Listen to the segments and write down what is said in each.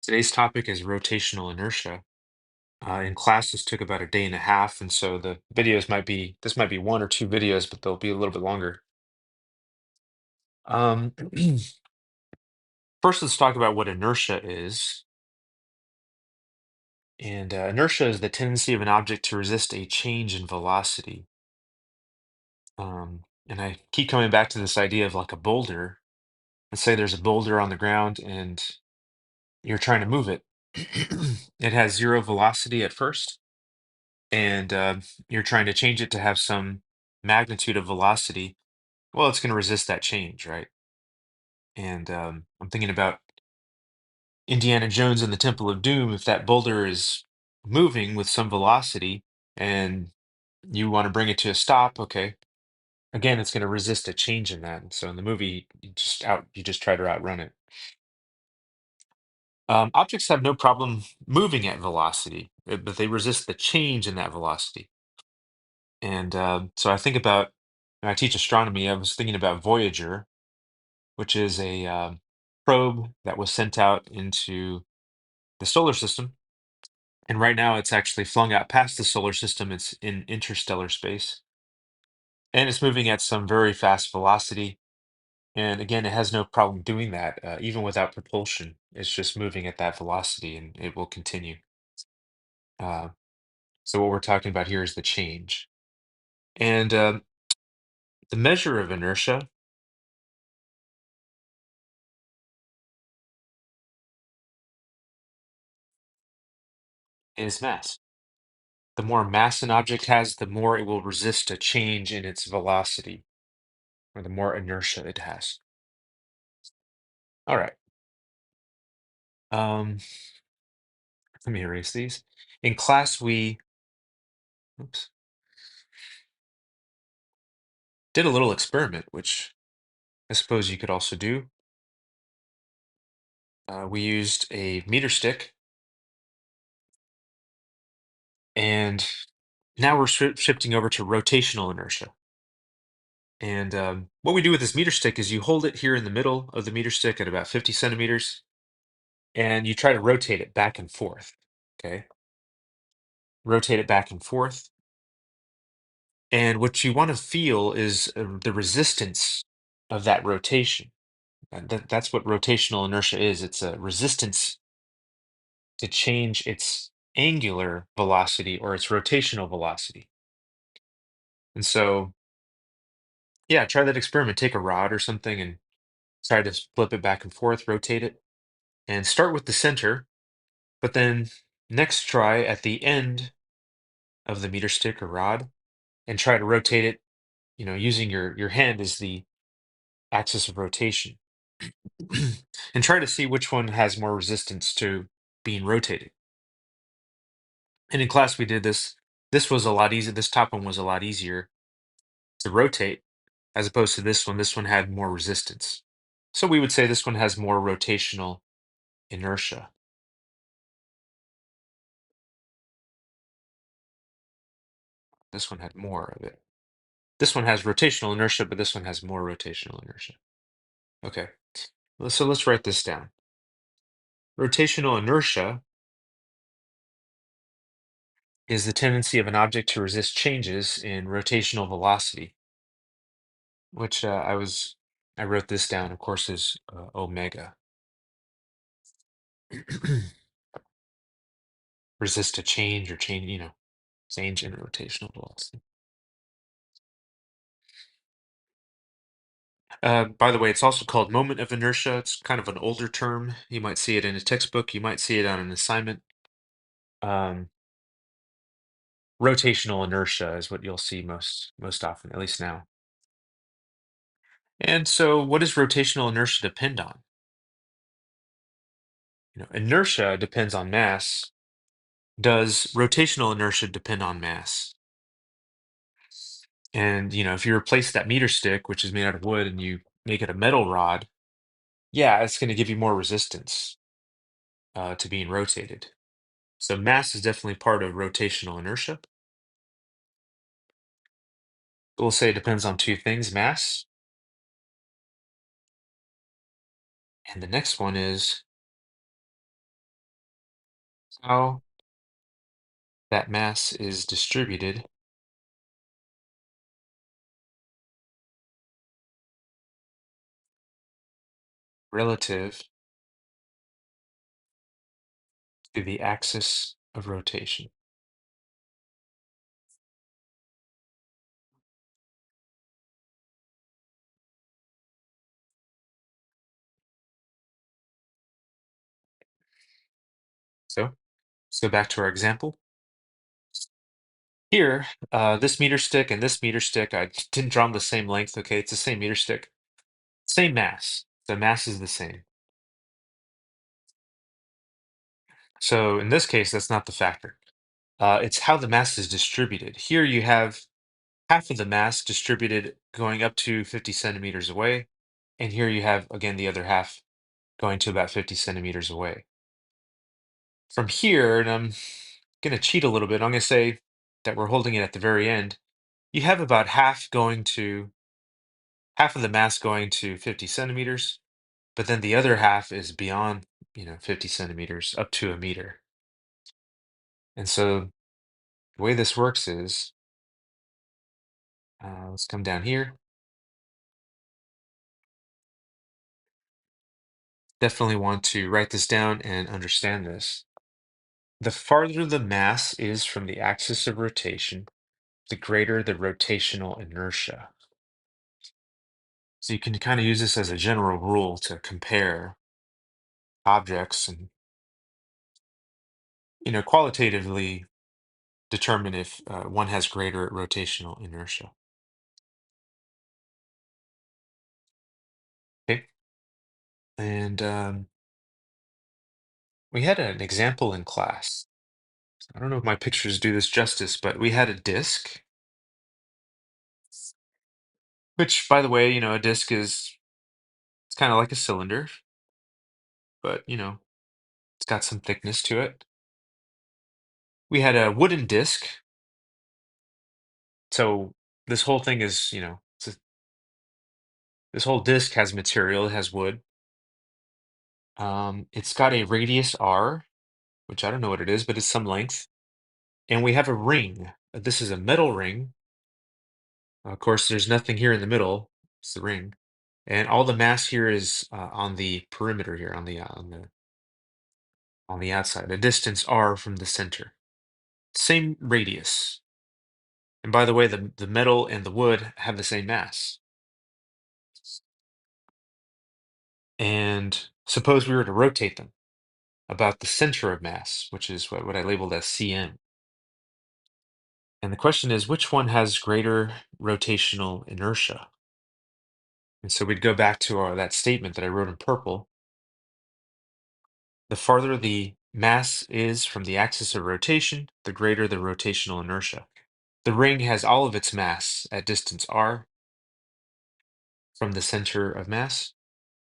Today's topic is rotational inertia. In class, this took about a day and a half, and so the videos this might be one or two videos, but they'll be a little bit longer. Um, First, let's talk about what inertia is. And inertia is the tendency of an object to resist a change in velocity. And I keep coming back to this idea of like a boulder. Let's say there's a boulder on the ground and you're trying to move it. It has zero velocity at first, and you're trying to change it to have some magnitude of velocity. Well, it's going to resist that change, right? And I'm thinking about Indiana Jones and the Temple of Doom. If that boulder is moving with some velocity and you want to bring it to a stop, okay, again, it's going to resist a change in that. So in the movie, you just try to outrun it. Objects have no problem moving at velocity, but they resist the change in that velocity. And so I think about, when I teach astronomy, I was thinking about Voyager, which is a probe that was sent out into the solar system. And right now it's actually flung out past the solar system. It's in interstellar space. And it's moving at some very fast velocity. And again, it has no problem doing that, even without propulsion. It's just moving at that velocity and it will continue. Uh, so what we're talking about here is the change. And the measure of inertia is mass. The more mass an object has, the more it will resist a change in its velocity, or the more inertia it has. All right. Um, Let me erase these. In class, we oops, did a little experiment, which I suppose you could also do. We used a meter stick, and now we're shifting over to rotational inertia. And what we do with this meter stick is you hold it here in the middle of the meter stick at about 50 centimeters, and you try to rotate it back and forth. Okay. Rotate it back and forth. And what you want to feel is the resistance of that rotation. And that's what rotational inertia is. It's a resistance to change its angular velocity or its rotational velocity. And so, yeah, try that experiment. Take a rod or something and try to flip it back and forth, rotate it, and start with the center. But then next try at the end of the meter stick or rod and try to rotate it, using your hand as the axis of rotation. And try to see which one has more resistance to being rotated. And in class, we did this. This was a lot easier. This top one was a lot easier to rotate as opposed to this one. This one had more resistance. So we would say this one has more rotational inertia. This one had more of it. This one has rotational inertia, but this one has more rotational inertia. Okay, so let's write this down. Rotational inertia is the tendency of an object to resist changes in rotational velocity, which I wrote this down, of course, is omega. Resist a change or change, change in rotational velocity. By the way, it's also called moment of inertia. It's kind of an older term. You might see it in a textbook. You might see it on an assignment. Um, Rotational inertia is what you'll see most often, at least now. And so, what does rotational inertia depend on? Inertia depends on mass. Does rotational inertia depend on mass? And if you replace that meter stick, which is made out of wood, and you make it a metal rod, yeah, it's going to give you more resistance to being rotated. So mass is definitely part of rotational inertia. We'll say it depends on two things, mass, and the next one is how that mass is distributed relative to the axis of rotation. So let's go back to our example. Here, this meter stick and this meter stick, I didn't draw them the same length, okay? It's the same meter stick, same mass. The mass is the same. So in this case, that's not the factor. It's how the mass is distributed. Here you have half of the mass distributed going up to 50 centimeters away, and here you have, again, the other half going to about 50 centimeters away. From here, and I'm going to cheat a little bit, I'm going to say that we're holding it at the very end. You have about half of the mass going to 50 centimeters, but then the other half is beyond, 50 centimeters up to a meter. And so the way this works is, let's come down here. Definitely want to write this down and understand this. The farther the mass is from the axis of rotation, the greater the rotational inertia. So you can kind of use this as a general rule to compare objects and, qualitatively determine if one has greater rotational inertia. Okay. And we had an example in class. I don't know if my pictures do this justice, but we had a disk, which, by the way, a disk it's kind of like a cylinder, but it's got some thickness to it. We had a wooden disk, so this whole thing is, this whole disk has material, it has wood. It's got a radius r, which I don't know what it is, but it's some length. And we have a ring. This is a metal ring. Of course, there's nothing here in the middle. It's the ring. And all the mass here is on the perimeter here, on the outside, a distance r from the center. Same radius. And by the way, the metal and the wood have the same mass. And suppose we were to rotate them about the center of mass, which is what I labeled as Cm. And the question is, which one has greater rotational inertia? And so we'd go back to that statement that I wrote in purple. The farther the mass is from the axis of rotation, the greater the rotational inertia. The ring has all of its mass at distance r from the center of mass,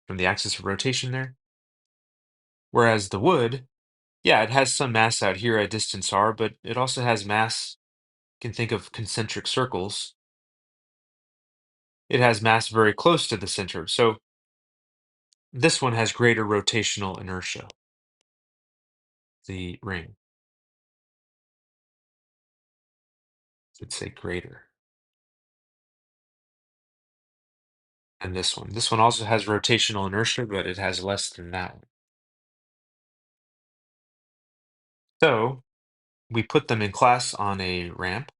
from the axis of rotation there. Whereas the wood, yeah, it has some mass out here at distance r, but it also has mass. You can think of concentric circles. It has mass very close to the center. So this one has greater rotational inertia, the ring. Should say greater. And this one. This one also has rotational inertia, but it has less than that one. So we put them in class on a ramp.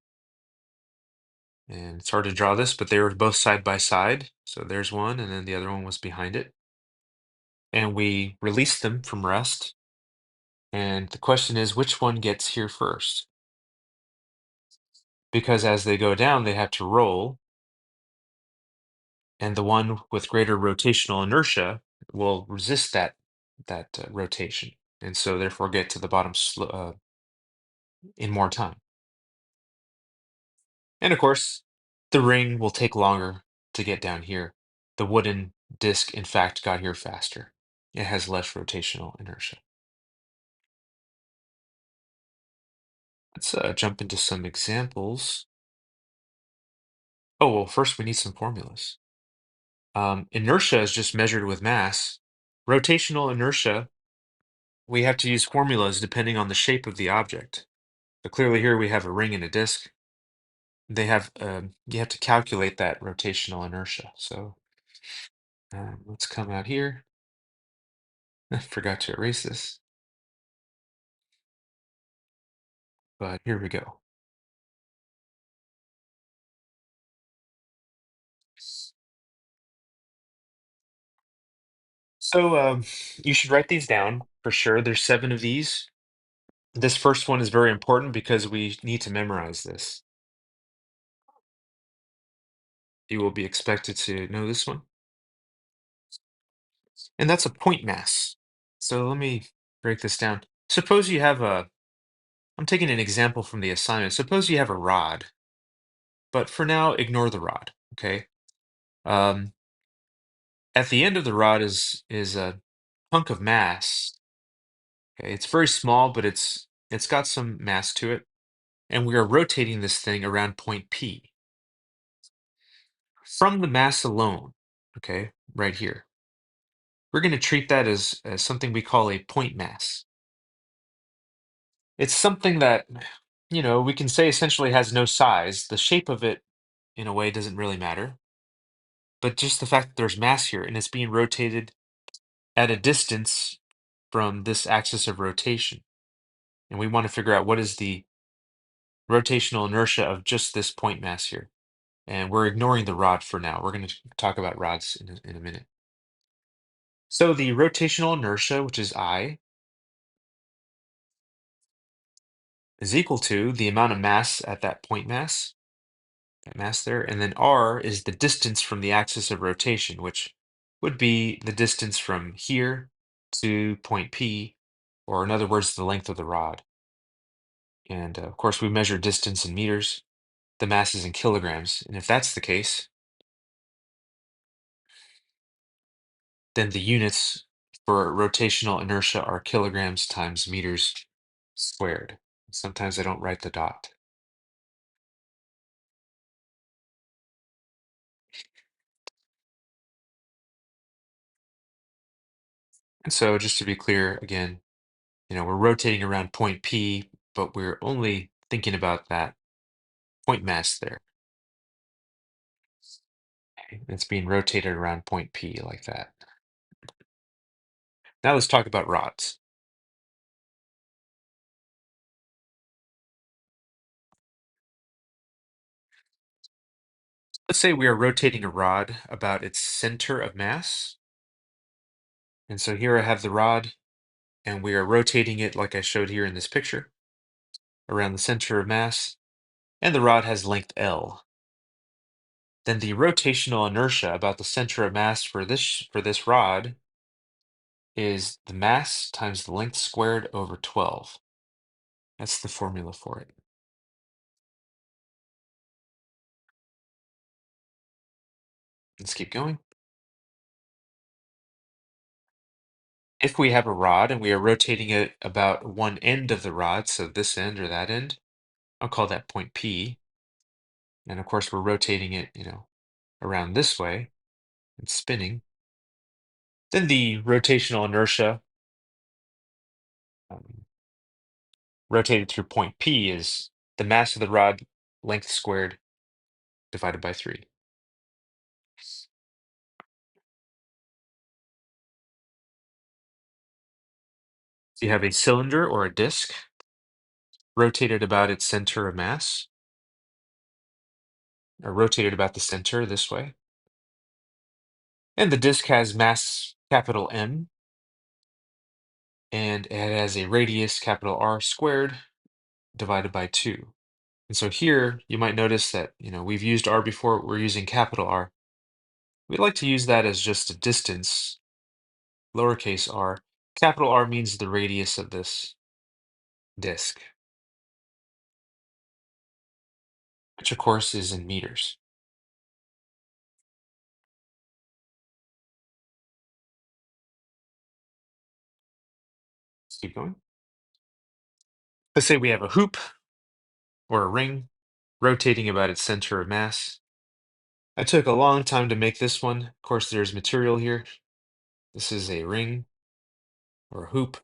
And it's hard to draw this, but they were both side by side. So there's one, and then the other one was behind it. And we released them from rest. And the question is, which one gets here first? Because as they go down, they have to roll. And the one with greater rotational inertia will resist that rotation, and so therefore get to the bottom in more time. And of course, the ring will take longer to get down here. The wooden disc, in fact, got here faster. It has less rotational inertia. Let's jump into some examples. Oh, well, first we need some formulas. Inertia is just measured with mass. Rotational inertia we have to use formulas depending on the shape of the object. So clearly here we have a ring and a disk. They have you have to calculate that rotational inertia. So let's come out here. I forgot to erase this, but here we go. So you should write these down for sure. There's 7 of these. This first one is very important because we need to memorize this. You will be expected to know this one. And that's a point mass. So let me break this down. Suppose you have I'm taking an example from the assignment. Suppose you have a rod, but for now, ignore the rod, okay? Um, at the end of the rod is a hunk of mass. Okay, it's very small, but it's got some mass to it, and we are rotating this thing around point P. From the mass alone, okay, right here, we're going to treat that as something we call a point mass. It's something that, we can say essentially has no size. The shape of it, in a way, doesn't really matter. But just the fact that there's mass here and it's being rotated at a distance from this axis of rotation. And we want to figure out what is the rotational inertia of just this point mass here. And we're ignoring the rod for now. We're going to talk about rods in a minute. So the rotational inertia, which is I, is equal to the amount of mass at that point mass, that mass there, and then r is the distance from the axis of rotation, which would be the distance from here to point P, or in other words, the length of the rod. And of course, we measure distance in meters, the mass is in kilograms. And if that's the case, then the units for rotational inertia are kilograms times meters squared. Sometimes I don't write the dot. And so just to be clear, again, we're rotating around point P, but we're only thinking about that point mass there. Okay? It's being rotated around point P like that. Now let's talk about rods. Let's say we are rotating a rod about its center of mass. And so here I have the rod, and we are rotating it like I showed here in this picture around the center of mass, and the rod has length L. Then the rotational inertia about the center of mass for this rod is the mass times the length squared over 12. That's the formula for it. Let's keep going. If we have a rod and we are rotating it about one end of the rod, so this end or that end, I'll call that point P. And of course, we're rotating it, around this way and spinning. Then the rotational inertia um, rotated through point P is the mass of the rod length squared divided by 3. So you have a cylinder or a disc rotated about its center of mass, or rotated about the center this way. And the disc has mass capital M, and it has a radius capital R squared divided by 2. And so here you might notice that, we've used R before, we're using capital R. We'd like to use that as just a distance, lowercase r. Capital R means the radius of this disk, which of course is in meters. Let's keep going. Let's say we have a hoop or a ring rotating about its center of mass. I took a long time to make this one. Of course, there's material here. This is a ring or a hoop.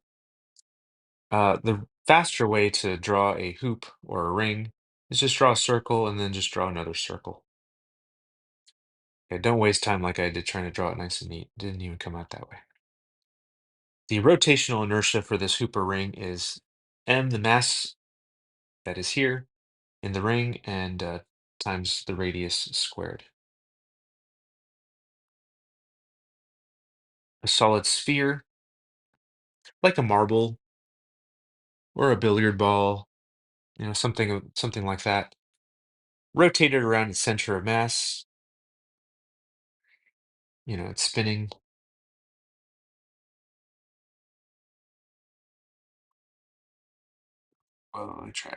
The faster way to draw a hoop or a ring is just draw a circle and then just draw another circle. Okay, don't waste time like I did trying to draw it nice and neat. Didn't even come out that way. The rotational inertia for this hoop or ring is m, the mass that is here in the ring, and times the radius squared. A solid sphere, like a marble or a billiard ball, something like that, rotated around its center of mass. It's spinning. Oh, I tried.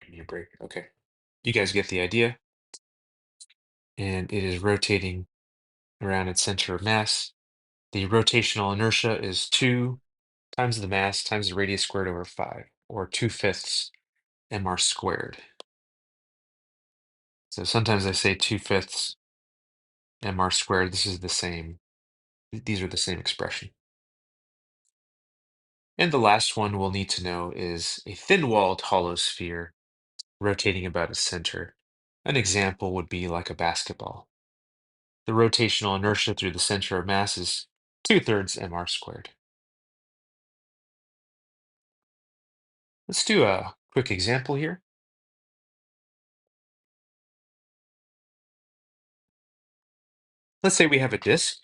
Give me a break. Okay. You guys get the idea. And it is rotating around its center of mass. The rotational inertia is 2 times the mass times the radius squared over 5, or 2/5 mr squared. So sometimes I say 2/5 mr squared. This is the same. These are the same expression. And the last one we'll need to know is a thin-walled hollow sphere rotating about its center. An example would be like a basketball. The rotational inertia through the center of mass is 2/3 mr squared. Let's do a quick example here. Let's say we have a disk.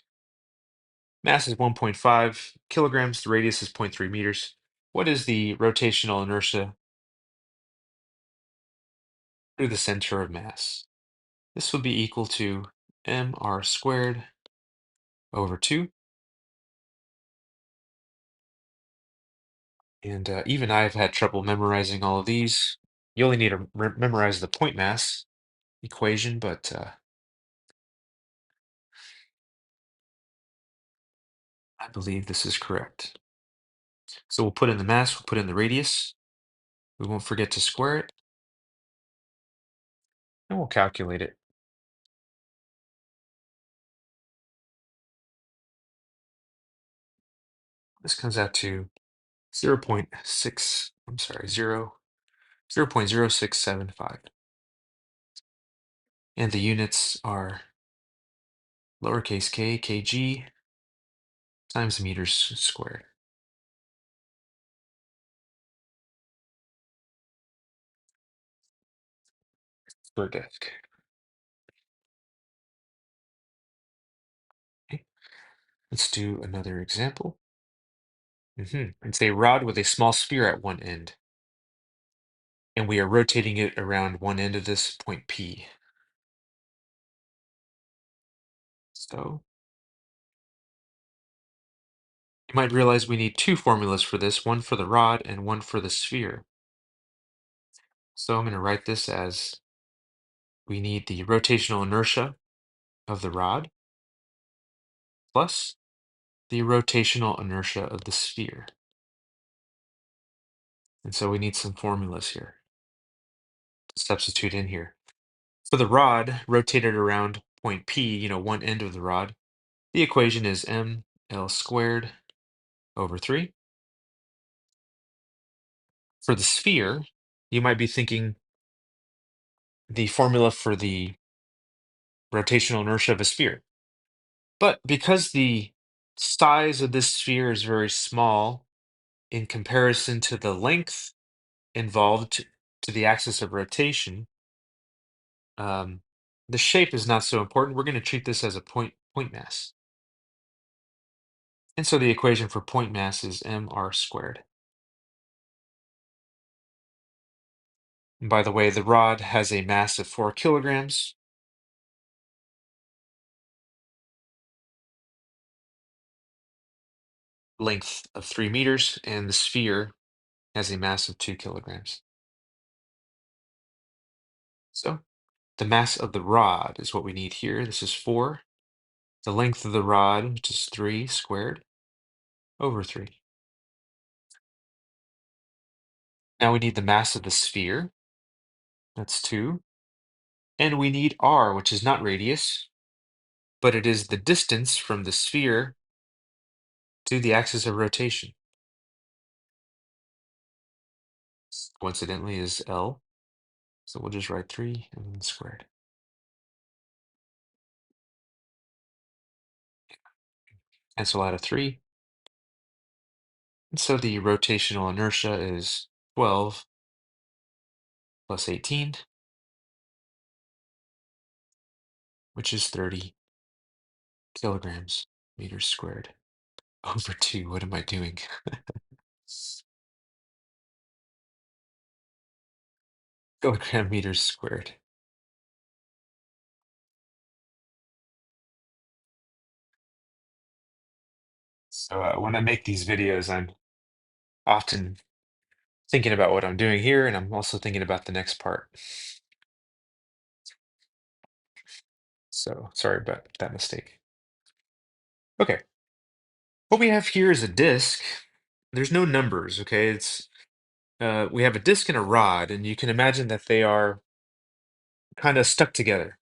Mass is 1.5 kilograms. The radius is 0.3 meters. What is the rotational inertia through the center of mass? This would be equal to mr squared over 2. And even I've had trouble memorizing all of these. You only need to memorize the point mass equation, but I believe this is correct. So we'll put in the mass, we'll put in the radius. We won't forget to square it, and we'll calculate it. This comes out to 0.6, I'm sorry, 0.0675. And the units are lowercase k, kg, times meters squared per disk. Okay, let's do another example. It's a rod with a small sphere at one end, and we are rotating it around one end of this point P. So you might realize we need two formulas for this, one for the rod and one for the sphere. So I'm going to write this as we need the rotational inertia of the rod plus the rotational inertia of the sphere. And so we need some formulas here to substitute in here. For the rod rotated around point P, one end of the rod, the equation is ml squared over 3. For the sphere, you might be thinking the formula for the rotational inertia of a sphere. But because the size of this sphere is very small in comparison to the length involved to the axis of rotation, um, the shape is not so important. We're going to treat this as a point mass. And so the equation for point mass is mr squared. And by the way, the rod has a mass of 4 kilograms. Length of 3 meters, and the sphere has a mass of 2 kilograms. So the mass of the rod is what we need here. This is 4. The length of the rod, which is 3 squared, over 3. Now we need the mass of the sphere. That's 2. And we need r, which is not radius. but it is the distance from the sphere to the axis of rotation. Coincidentally, is L. So we'll just write 3 and then squared. Cancel out of 3. And so the rotational inertia is 12 plus 18, which is 30 kilograms meters squared over 2. What am I doing? Kilogram meters squared. So when I make these videos, I'm often thinking about what I'm doing here, and I'm also thinking about the next part. So sorry about that mistake. Okay, what we have here is a disk. There's no numbers, okay? We have a disk and a rod, and you can imagine that they are kind of stuck together,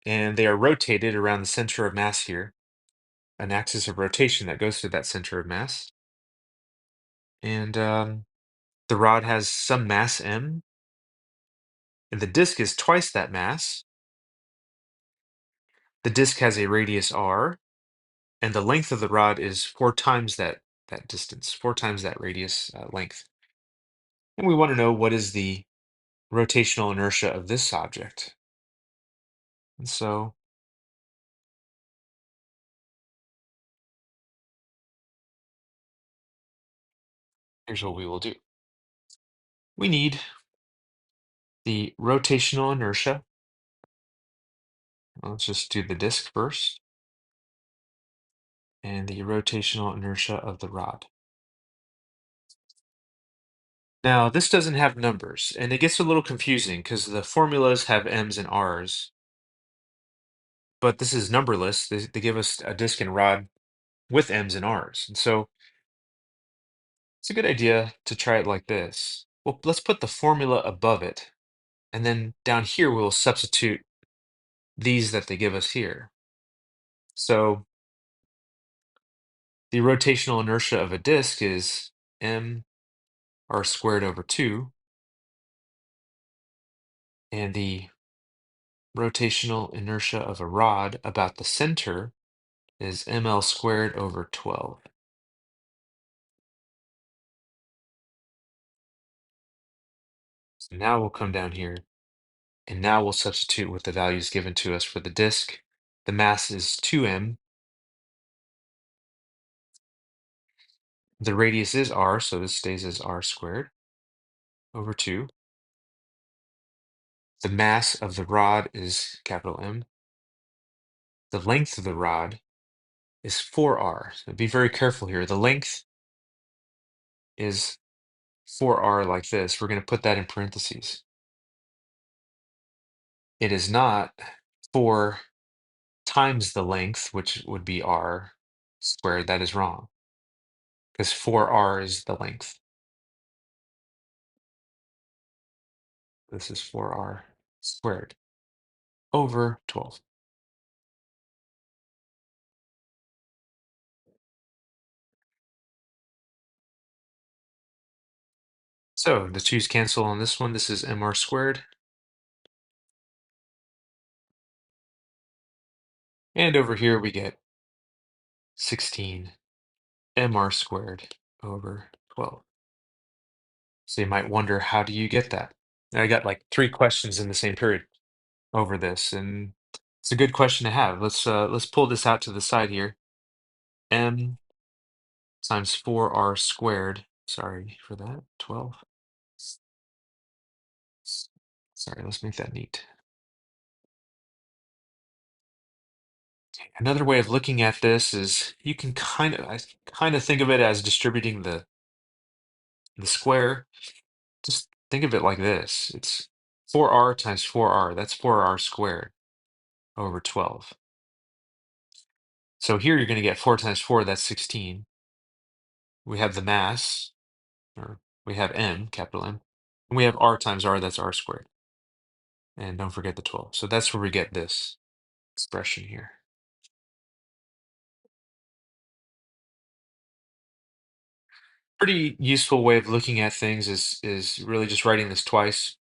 and they are rotated around the center of mass here, an axis of rotation that goes through that center of mass. And the rod has some mass m, and the disk is twice that mass. The disk has a radius r, and the length of the rod is 4 times that distance, 4 times that radius length. And we want to know what is the rotational inertia of this object. And so here's what we will do. We need the rotational inertia. Let's just do the disk first, and the rotational inertia of the rod. Now, this doesn't have numbers, and it gets a little confusing because the formulas have m's and r's, but this is numberless. They give us a disk and rod with m's and r's. And so it's a good idea to try it like this. Well, let's put the formula above it, and then down here we'll substitute these that they give us here. So the rotational inertia of a disk is m r squared over 2, and the rotational inertia of a rod about the center is ml squared over 12. So now we'll come down here, and now we'll substitute with the values given to us for the disk. The mass is 2m. The radius is r, so this stays as r squared over 2. The mass of the rod is capital M. The length of the rod is 4r. So be very careful here. The length is 4r like this. We're going to put that in parentheses. It is not 4 times the length, which would be r squared. That is wrong, because 4r is the length. This is 4r squared over 12. So the 2's cancel on this one. This is mr squared. And over here we get 16 mr squared over 12. So you might wonder, how do you get that? And I got like 3 questions in the same period over this, and it's a good question to have. Let's pull this out to the side here. M times 4r squared. Sorry for that. 12. Sorry, let's make that neat. Another way of looking at this is you can I kind of think of it as distributing the square. Just think of it like this. It's 4r times 4r. That's 4r squared over 12. So here you're going to get 4 times 4, that's 16. We have the mass, or we have m, capital M. And we have r times r, that's r squared. And don't forget the 12. So that's where we get this expression here. pretty useful way of looking at things is really just writing this twice.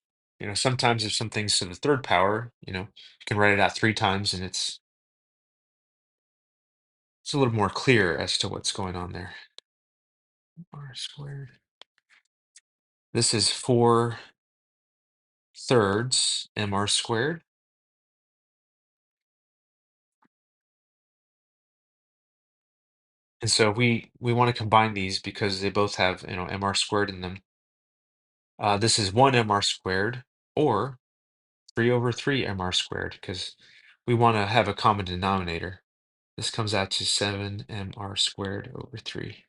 Sometimes if something's to the third power, you can write it out three times, and it's a little more clear as to what's going on there. R squared. This is 4/3 mr squared. And so we want to combine these because they both have, mr squared in them. This is 1 mr squared, or 3/3 mr squared, because we want to have a common denominator. This comes out to 7 mr squared over 3,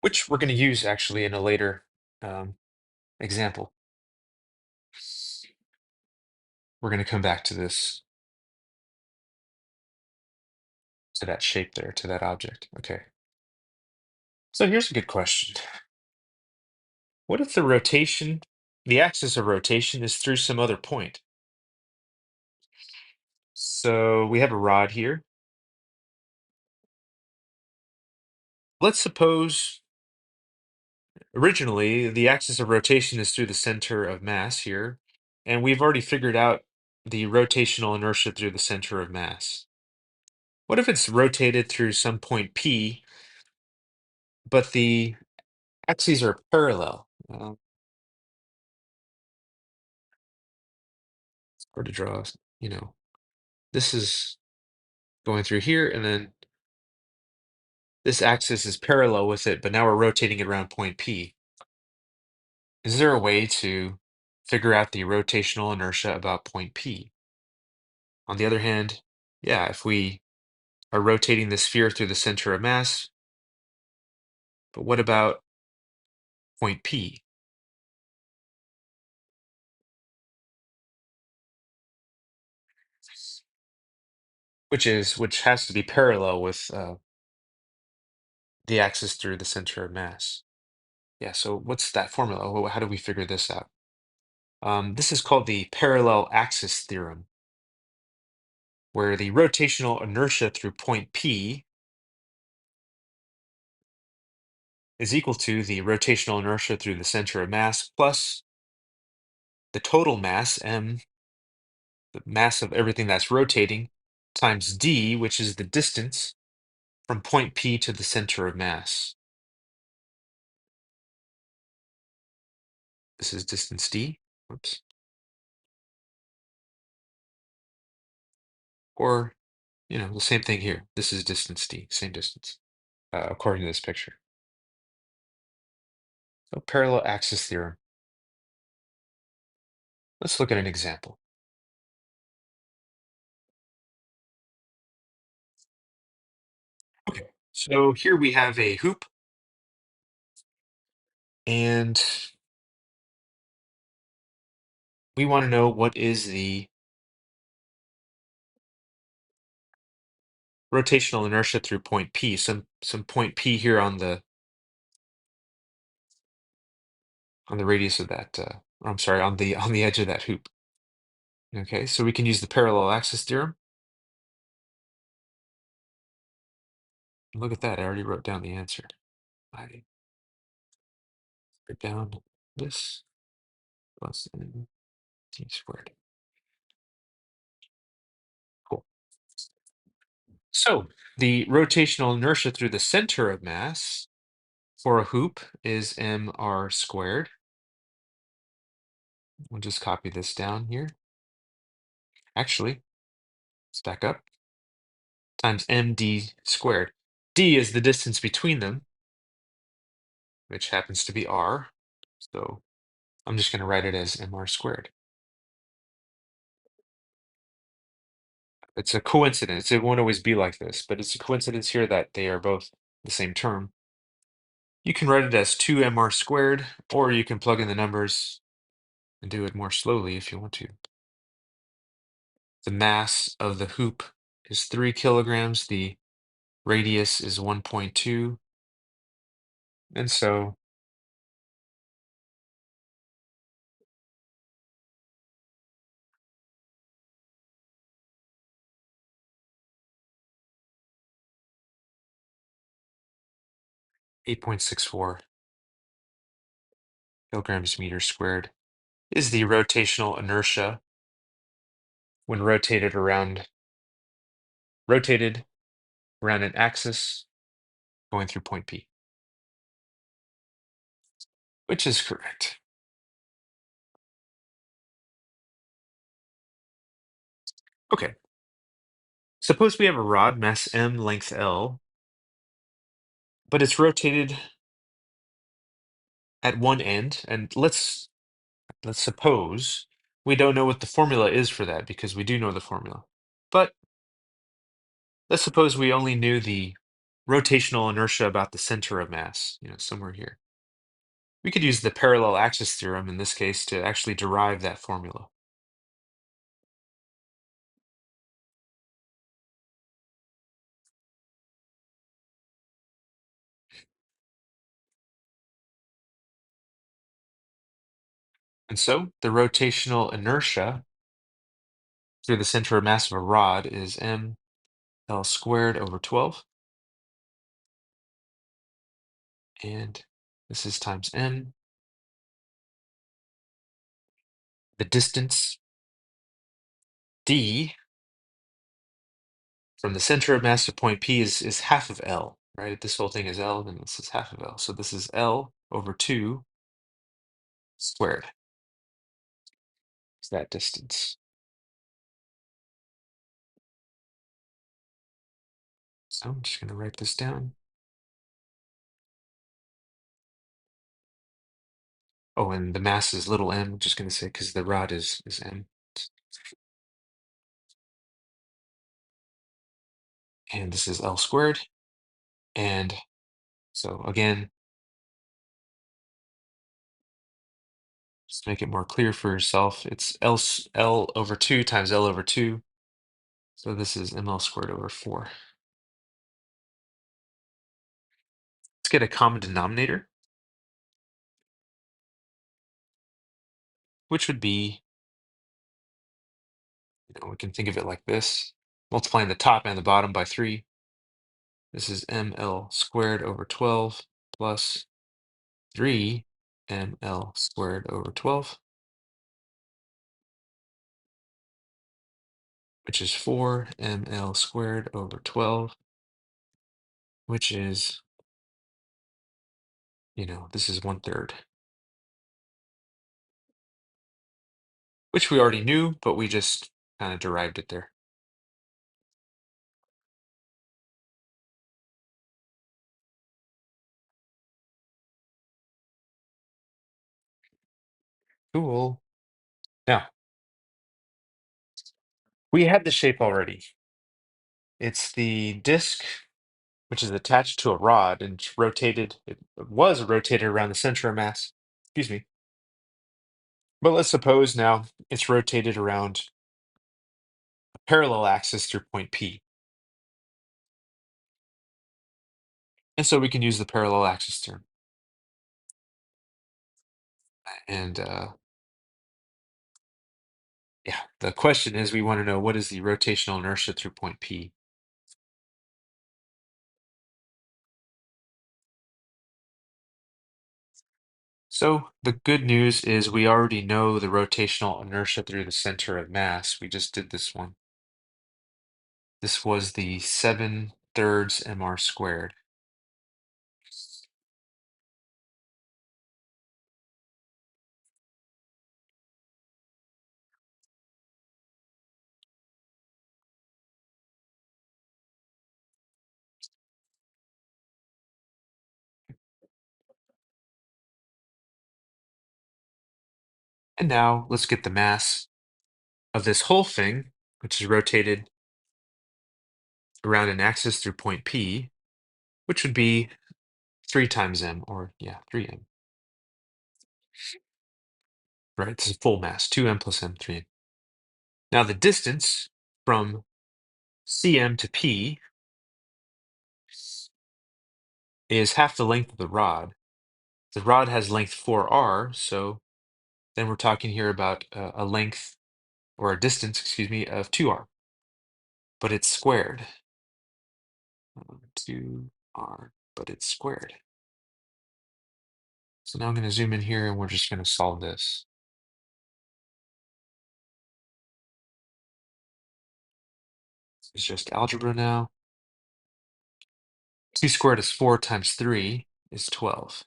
which we're going to use actually in a later um, example. We're going to come back to this, to that shape there, to that object. Okay. So here's a good question. What if the axis of rotation is through some other point? So we have a rod here. Let's suppose originally the axis of rotation is through the center of mass here, and we've already figured out the rotational inertia through the center of mass. What if it's rotated through some point P, but the axes are parallel? It's hard to draw, you know, this is going through here, and then this axis is parallel with it, but now we're rotating it around point P. Is there a way to figure out the rotational inertia about point P? On the other hand, yeah, if we are rotating the sphere through the center of mass, but what about point P, which has to be parallel with the axis through the center of mass? Yeah, so what's that formula? How do we figure this out? This is called the parallel axis theorem, where the rotational inertia through point P is equal to the rotational inertia through the center of mass plus the total mass, m, the mass of everything that's rotating, times d, which is the distance from point P to the center of mass. This is distance d. Whoops. Or, the same thing here. This is distance d, same distance, according to this picture. So parallel axis theorem. Let's look at an example. Okay. So here we have a hoop, and we want to know what is the rotational inertia through point P, some point P here on the radius of that, or I'm sorry, on the edge of that hoop. Okay, so we can use the parallel axis theorem. Look at that, I already wrote down the answer. I wrote down this plus n t squared. Cool. So the rotational inertia through the center of mass for a hoop is mr squared. We'll just copy this down here. Actually, let's back up. Times md squared. D is the distance between them, which happens to be r. So I'm just going to write it as mr squared. It's a coincidence. It won't always be like this, but it's a coincidence here that they are both the same term. You can write it as 2mr squared, or you can plug in the numbers and do it more slowly if you want to. The mass of the hoop is 3 kilograms. The radius is 1.2. And so 8.64 kilograms meters squared is the rotational inertia when rotated around an axis going through point P, which is correct. Okay, suppose we have a rod mass m, length L, but it's rotated at one end, and let's suppose we don't know what the formula is for that because we do know the formula. But let's suppose we only knew the rotational inertia about the center of mass, somewhere here. We could use the parallel axis theorem in this case to actually derive that formula. And so the rotational inertia through the center of mass of a rod is m L squared over 12. And this is times m. The distance d from the center of mass to point P is half of L, right? If this whole thing is L, then this is half of L. So this is L over 2 squared. Is that distance. So I'm just going to write this down. Oh, and the mass is little m. I'm just going to say because the rod is m. And this is L squared. And so again, just to make it more clear for yourself, it's L over 2 times L over 2. So this is ml squared over 4. Let's get a common denominator, which would be, we can think of it like this, multiplying the top and the bottom by 3. This is ml squared over 12 plus 3 ml squared over 12, which is 4 ml squared over 12, which is, this is 1/3, which we already knew, but we just kind of derived it there. Cool. Now, we had the shape already. It's the disk, which is attached to a rod and it's rotated. It was rotated around the center of mass. Excuse me. But let's suppose now it's rotated around a parallel axis through point P. And so we can use the parallel axis theorem. And yeah, the question is we want to know what is the rotational inertia through point P. So the good news is we already know the rotational inertia through the center of mass. We just did this one. This was the 7/3 mr squared. And now let's get the mass of this whole thing, which is rotated around an axis through point P, which would be 3 times m, or yeah, 3m. Right? This is full mass, 2m plus m, 3m. Now the distance from Cm to P is half the length of the rod. The rod has length 4r, so then we're talking here about a length, or a distance, excuse me, of 2r. But it's squared. 2r, but it's squared. So now I'm going to zoom in here and we're just going to solve this. It's just algebra now. 2 squared is 4 times 3 is 12.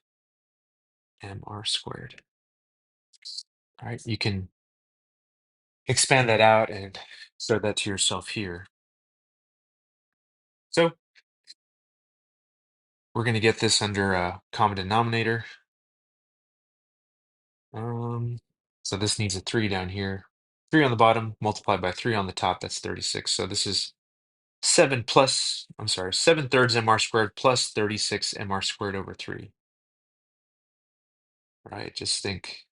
Mr squared. All right, you can expand that out and show that to yourself here. So we're going to get this under a common denominator. Um, so this needs a 3 down here. 3 on the bottom multiplied by 3 on the top, that's 36. So this is 7 thirds mr squared plus 36 mr squared over 3. Right? Just think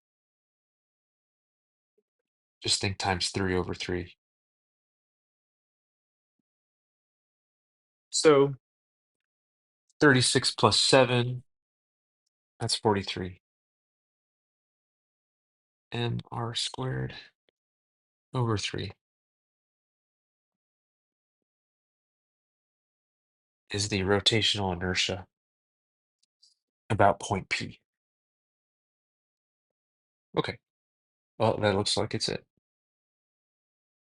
times 3 over 3. So 36 plus 7, that's 43. Mr squared over 3 is the rotational inertia about point P. Okay, well, that looks like it's it.